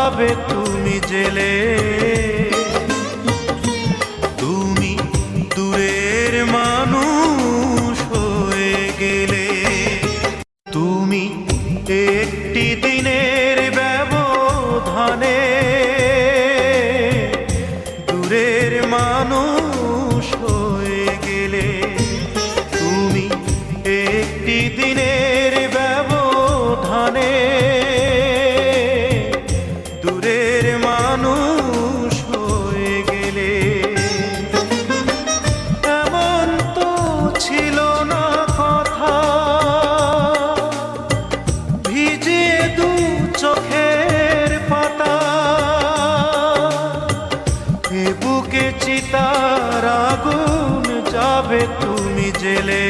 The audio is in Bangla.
যাবে তুমি জেলে। তুমি দূরের মানুষ হয়ে গেলে। তুমি একটি দিনের ব্যবধানে দূরের মানুষ হয়ে গেলে। তুমি একটি দিনের ব্যবধানে দূরের মানুষ হয়ে গেলে। এমন তো ছিল না কথা, ভিজে দু চোখের পাতা, এ বুকে চিতার আগুন যাবে তুমি জেলে।